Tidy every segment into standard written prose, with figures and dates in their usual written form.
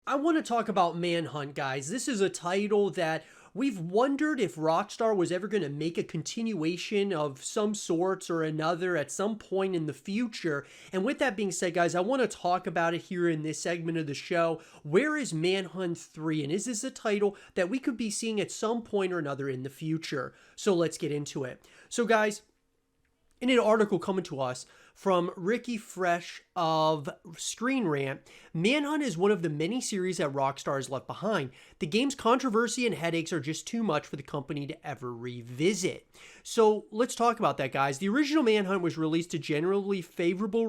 I want to talk about Manhunt, guys. This is a title that we've wondered if Rockstar was ever going to make a continuation of some sorts or another at some point in the future. And with that being said, guys, I want to talk about it here in this segment of the show. Where is Manhunt 3? And is this a title that we could be seeing at some point or another in the future? So let's get into it. So, guys, in an article coming to us from Ricky Fresh of Screen Rant, Manhunt is one of the many series that Rockstar has left behind. The game's controversy and headaches are just too much for the company to ever revisit. So let's talk about that, guys. The original Manhunt was released to generally favorable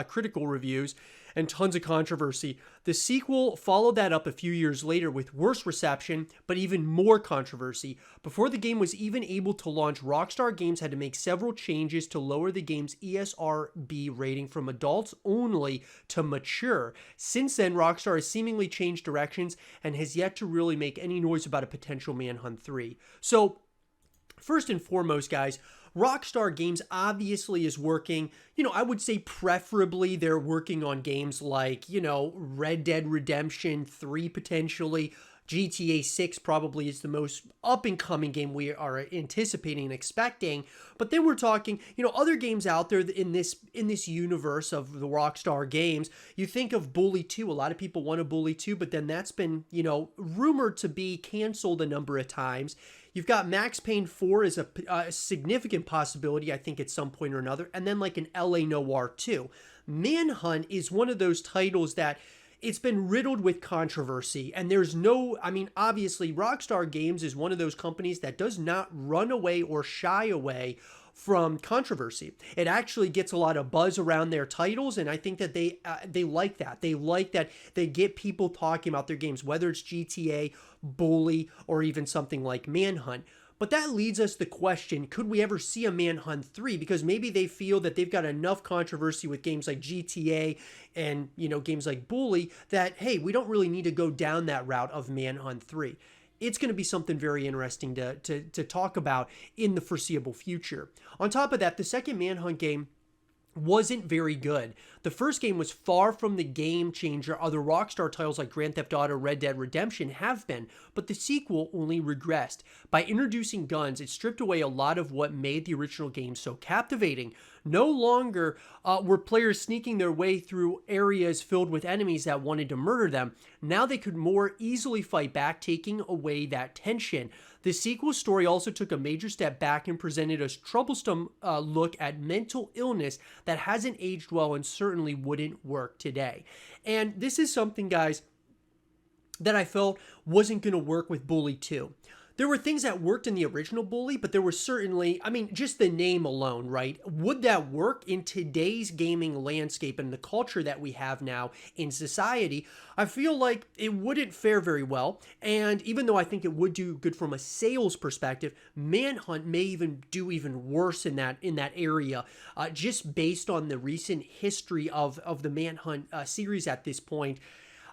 critical reviews and tons of controversy. The sequel followed that up a few years later with worse reception, but even more controversy. Before the game was even able to launch, Rockstar Games had to make several changes to lower the game's ESRB rating from adults only to mature. Since then, Rockstar has seemingly changed directions and has yet to really make any noise about a potential Manhunt 3. So, first and foremost, guys, Rockstar Games obviously is working, I would say preferably they're working on games like, Red Dead Redemption 3 potentially. GTA 6 probably is the most up-and-coming game we are anticipating and expecting. But then we're talking, other games out there in this universe of the Rockstar games. You think of Bully 2. A lot of people want a Bully 2, but then that's been, rumored to be canceled a number of times. You've got Max Payne 4 as a significant possibility, I think, at some point or another. And then like an LA Noire 2. Manhunt is one of those titles that it's been riddled with controversy, and there's obviously Rockstar Games is one of those companies that does not run away or shy away from controversy. It actually gets a lot of buzz around their titles, and I think that they like that. They like that they get people talking about their games, whether it's GTA, Bully, or even something like Manhunt. But that leads us to the question, could we ever see a Manhunt 3? Because maybe they feel that they've got enough controversy with games like GTA and, games like Bully that, hey, we don't really need to go down that route of Manhunt 3. It's going to be something very interesting to talk about in the foreseeable future. On top of that, the second Manhunt game wasn't very good. The first game was far from the game changer other Rockstar titles like Grand Theft Auto, Red Dead Redemption have been, but the sequel only regressed. By introducing guns, it stripped away a lot of what made the original game so captivating. No longer were players sneaking their way through areas filled with enemies that wanted to murder them. Now they could more easily fight back, taking away that tension. The sequel story also took a major step back and presented a troublesome look at mental illness that hasn't aged well and certainly wouldn't work today. And this is something, guys, that I felt wasn't going to work with Bully 2. There were things that worked in the original Bully, but there was certainly, just the name alone, right? Would that work in today's gaming landscape and the culture that we have now in society? I feel like it wouldn't fare very well. And even though I think it would do good from a sales perspective, Manhunt may even do even worse in that area, just based on the recent history of the Manhunt series at this point.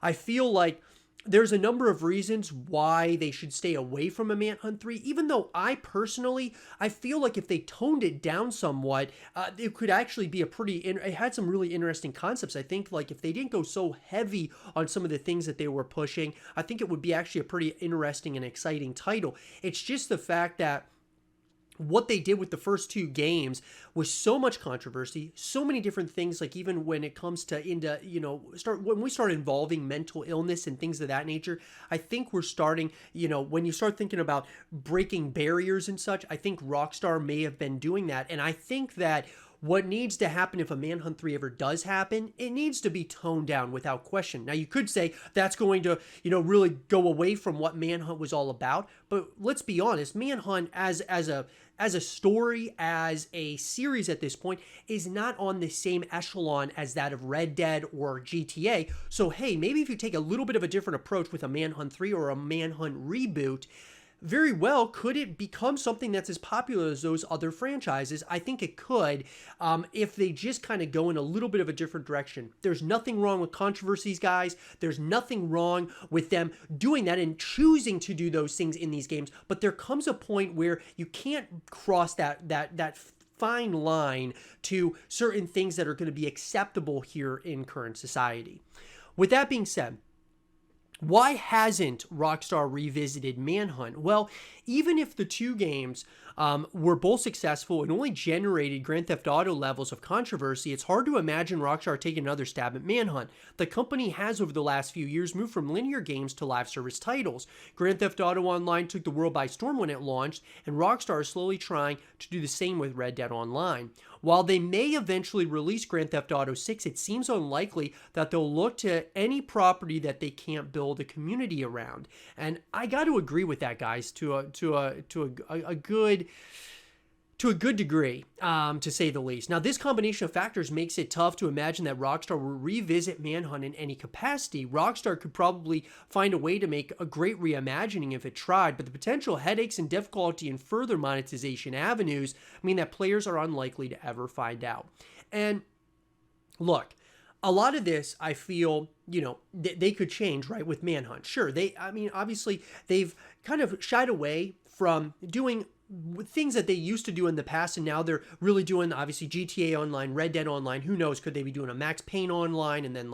I feel like there's a number of reasons why they should stay away from a Manhunt 3, even though I feel like if they toned it down somewhat, it could actually be it had some really interesting concepts. I think like if they didn't go so heavy on some of the things that they were pushing, I think it would be actually a pretty interesting and exciting title. It's just the fact that what they did with the first two games was so much controversy, so many different things, like even when it comes to when we start involving mental illness and things of that nature, I think we're starting, when you start thinking about breaking barriers and such, I think Rockstar may have been doing that. And I think that what needs to happen if a Manhunt 3 ever does happen, it needs to be toned down without question. Now, you could say that's going to, really go away from what Manhunt was all about. But let's be honest, Manhunt as a story, as a series at this point, is not on the same echelon as that of Red Dead or GTA. So, hey, maybe if you take a little bit of a different approach with a Manhunt 3 or a Manhunt reboot, very well, could it become something that's as popular as those other franchises? I think it could, if they just kind of go in a little bit of a different direction. There's nothing wrong with controversies, guys. There's nothing wrong with them doing that and choosing to do those things in these games. But there comes a point where you can't cross that fine line to certain things that are going to be acceptable here in current society. With that being said, Why hasn't Rockstar revisited Manhunt? Well, even if the two games were both successful and only generated Grand Theft Auto levels of controversy, it's hard to imagine Rockstar taking another stab at Manhunt. The company has, over the last few years, moved from linear games to live service titles. Grand Theft Auto Online took the world by storm when it launched, and Rockstar is slowly trying to do the same with Red Dead Online. While they may eventually release Grand Theft Auto 6, it seems unlikely that they'll look to any property that they can't build a community around. And I got to agree with that, guys, to a good degree, to say the least. Now, this combination of factors makes it tough to imagine that Rockstar will revisit Manhunt in any capacity. Rockstar could probably find a way to make a great reimagining if it tried, but the potential headaches and difficulty in further monetization avenues mean that players are unlikely to ever find out. And look, a lot of this, I feel, they could change, right, with Manhunt. Sure, obviously, they've kind of shied away from doing things that they used to do in the past, and now they're really doing, obviously, GTA Online, Red Dead Online. Who knows? Could they be doing a Max Payne Online? And then,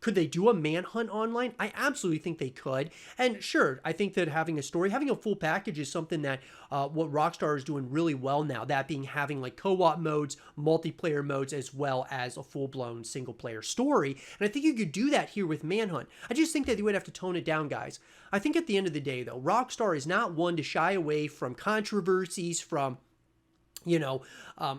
could they do a Manhunt Online? I absolutely think they could. And sure, I think that having a story, having a full package is something that what Rockstar is doing really well now, that being having co-op modes, multiplayer modes, as well as a full-blown single-player story. And I think you could do that here with Manhunt. I just think that they would have to tone it down, guys. I think at the end of the day, though, Rockstar is not one to shy away from controversies, from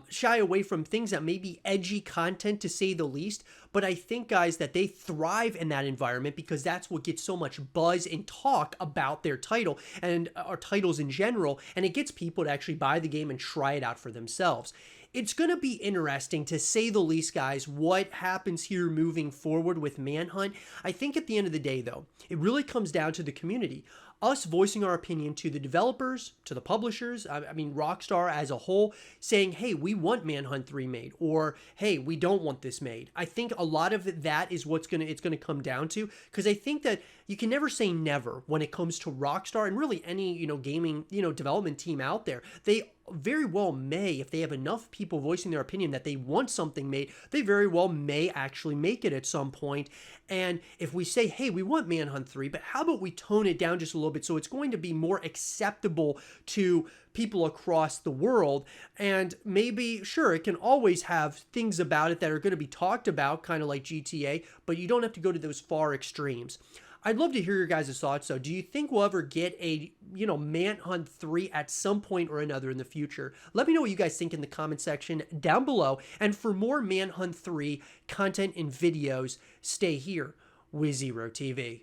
shy away from things that may be edgy content, to say the least. But I think, guys, that they thrive in that environment because that's what gets so much buzz and talk about their title and our titles in general. And it gets people to actually buy the game and try it out for themselves. It's going to be interesting, to say the least, guys, what happens here moving forward with Manhunt. I think at the end of the day, though, it really comes down to the community. Us voicing our opinion to the developers, to the publishers, Rockstar as a whole, saying, hey, we want Manhunt 3 made, or hey, we don't want this made. I think a lot of that is it's going to come down to, because I think that you can never say never when it comes to Rockstar and really any, gaming, development team out there. They very well may, if they have enough people voicing their opinion that they want something made, they very well may actually make it at some point. And if we say, hey, we want Manhunt 3, but how about we tone it down just a little bit so it's going to be more acceptable to people across the world, and maybe, sure, it can always have things about it that are going to be talked about, kind of like GTA, but you don't have to go to those far extremes. I'd love to hear your guys' thoughts, though. Do you think we'll ever get a, Manhunt 3 at some point or another in the future? Let me know what you guys think in the comment section down below. And for more Manhunt 3 content and videos, stay here with Zero TV.